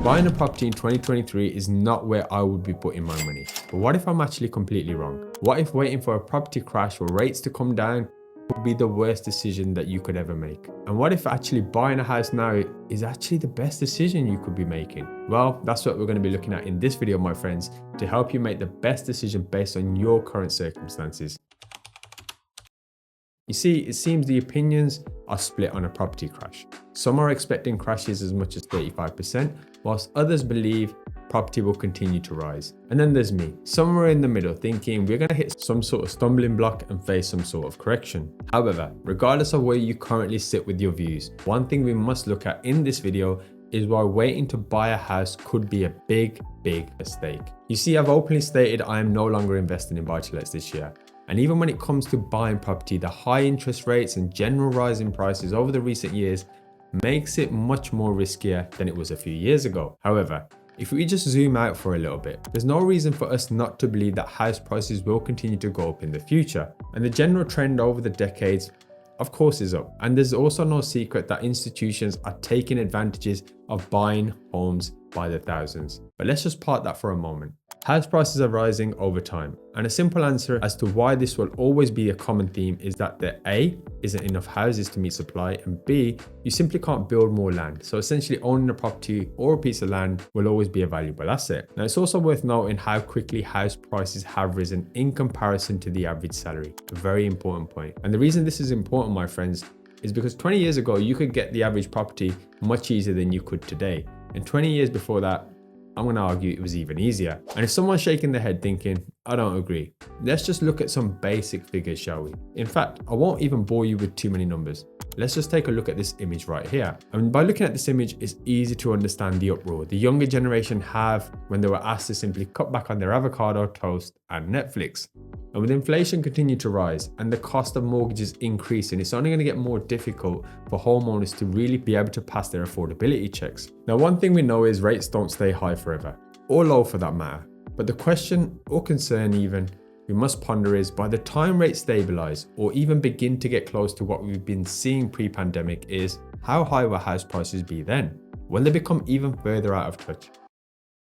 Buying a property in 2023 is not where I would be putting my money. But what if I'm actually completely wrong? What if waiting for a property crash or rates to come down would be the worst decision that you could ever make? And what if actually buying a house now is actually the best decision you could be making? Well, that's what we're going to be looking at in this video, my friends, to help you make the best decision based on your current circumstances. You see, it seems the opinions are split on a property crash. Some are expecting crashes as much as 35%, whilst others believe property will continue to rise. And then there's me, somewhere in the middle, thinking we're going to hit some sort of stumbling block and face some sort of correction. However, regardless of where you currently sit with your views, one thing we must look at in this video is why waiting to buy a house could be a big mistake. You see, I've openly stated I am no longer investing in buy-to-lets this year. And even when it comes to buying property, the high interest rates and general rise in prices over the recent years makes it much more riskier than it was a few years ago. However, if we just zoom out for a little bit, there's no reason for us not to believe that house prices will continue to go up in the future. And the general trend over the decades, of course, is up. And there's also no secret that institutions are taking advantages of buying homes by the thousands. But let's just park that for a moment. House prices are rising over time, and a simple answer as to why this will always be a common theme is that there A, isn't enough houses to meet supply, and B, you simply can't build more land. So essentially owning a property or a piece of land will always be a valuable asset. Now it's also worth noting how quickly house prices have risen in comparison to the average salary. A very important point. And the reason this is important, my friends, is because 20 years ago you could get the average property much easier than you could today. And 20 years before that, I'm going to argue it was even easier. And if someone's shaking their head thinking, I don't agree, let's just look at some basic figures, shall we? In fact, I won't even bore you with too many numbers. Let's just take a look at this image right here. And by looking at this image, it's easy to understand the uproar the younger generation have when they were asked to simply cut back on their avocado toast and Netflix. And with inflation continuing to rise and the cost of mortgages increasing, it's only going to get more difficult for homeowners to really be able to pass their affordability checks. Now, one thing we know is rates don't stay high forever, or low for that matter. But the question or concern even we must ponder is, by the time rates stabilize or even begin to get close to what we've been seeing pre-pandemic, is how high will house prices be then? Will they become even further out of touch?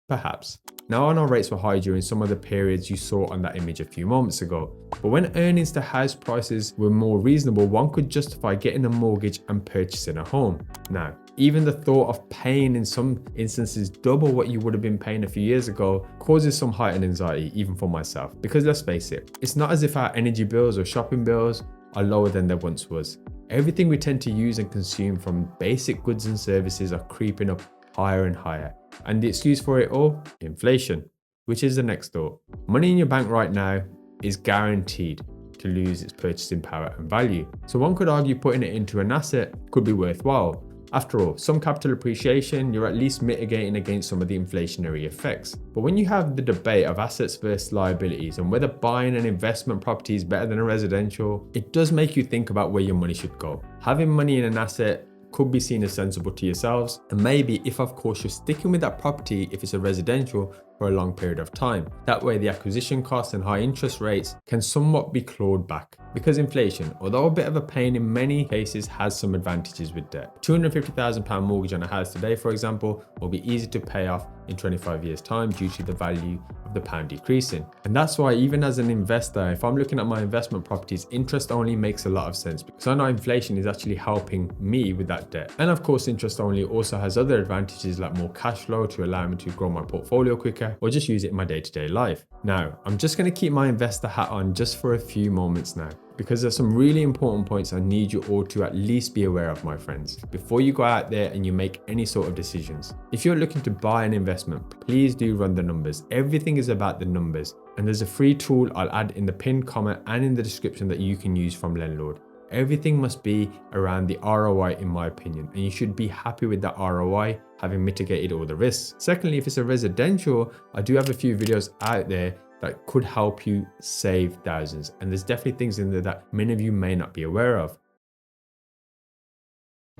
Perhaps. Now, I know rates were high during some of the periods you saw on that image a few moments ago, but when earnings to house prices were more reasonable, one could justify getting a mortgage and purchasing a home. Now, even the thought of paying in some instances double what you would have been paying a few years ago causes some heightened anxiety, even for myself. Because let's face it, it's not as if our energy bills or shopping bills are lower than there once was. Everything we tend to use and consume, from basic goods and services, are creeping up higher and higher. And the excuse for it all? Inflation, which is the next thought. Money in your bank right now is guaranteed to lose its purchasing power and value. So one could argue putting it into an asset could be worthwhile. After all, some capital appreciation, you're at least mitigating against some of the inflationary effects. But when you have the debate of assets versus liabilities and whether buying an investment property is better than a residential, it does make you think about where your money should go. Having money in an asset could be seen as sensible to yourselves, and maybe if of course you're sticking with that property if it's a residential for a long period of time. That way the acquisition costs and high interest rates can somewhat be clawed back. Because inflation, although a bit of a pain in many cases, has some advantages with debt. £250,000 mortgage on a house today, for example, will be easy to pay off in 25 years time due to the value of the pound decreasing. And that's why even as an investor, if I'm looking at my investment properties, interest only makes a lot of sense, because I know inflation is actually helping me with that debt. And of course, interest only also has other advantages like more cash flow to allow me to grow my portfolio quicker or just use it in my day-to-day life. Now, I'm just going to keep my investor hat on just for a few moments now, because there's some really important points I need you all to at least be aware of, my friends, before you go out there and you make any sort of decisions. If you're looking to buy an investment, please do run the numbers. Everything is about the numbers. And there's a free tool I'll add in the pinned comment and in the description that you can use from Lendlord. Everything must be around the ROI, in my opinion, and you should be happy with that ROI, having mitigated all the risks. Secondly, if it's a residential, I do have a few videos out there that could help you save thousands. And there's definitely things in there that many of you may not be aware of.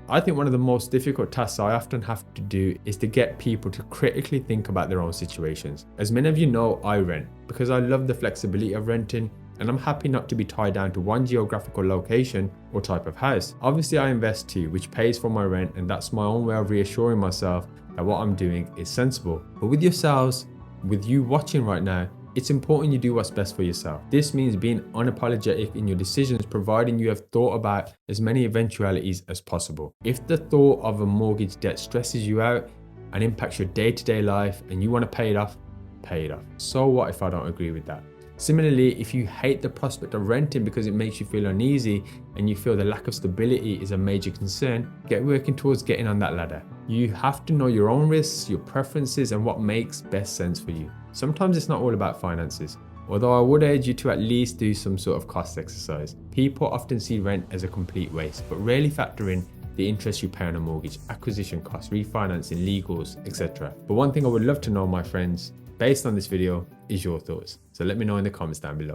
I think one of the most difficult tasks I often have to do is to get people to critically think about their own situations. As many of you know, I rent because I love the flexibility of renting, and I'm happy not to be tied down to one geographical location or type of house. Obviously, I invest too, which pays for my rent, and that's my own way of reassuring myself that what I'm doing is sensible. But with yourselves, with you watching right now, it's important you do what's best for yourself. This means being unapologetic in your decisions, providing you have thought about as many eventualities as possible. If the thought of a mortgage debt stresses you out and impacts your day-to-day life and you want to pay it off, pay it off. So what if I don't agree with that? Similarly, if you hate the prospect of renting because it makes you feel uneasy and you feel the lack of stability is a major concern, get working towards getting on that ladder. You have to know your own risks, your preferences, and what makes best sense for you. Sometimes it's not all about finances, although I would urge you to at least do some sort of cost exercise. People often see rent as a complete waste, but rarely factor in the interest you pay on a mortgage, acquisition costs, refinancing, legals, etc. But one thing I would love to know, my friends, based on this video, is your thoughts. So let me know in the comments down below.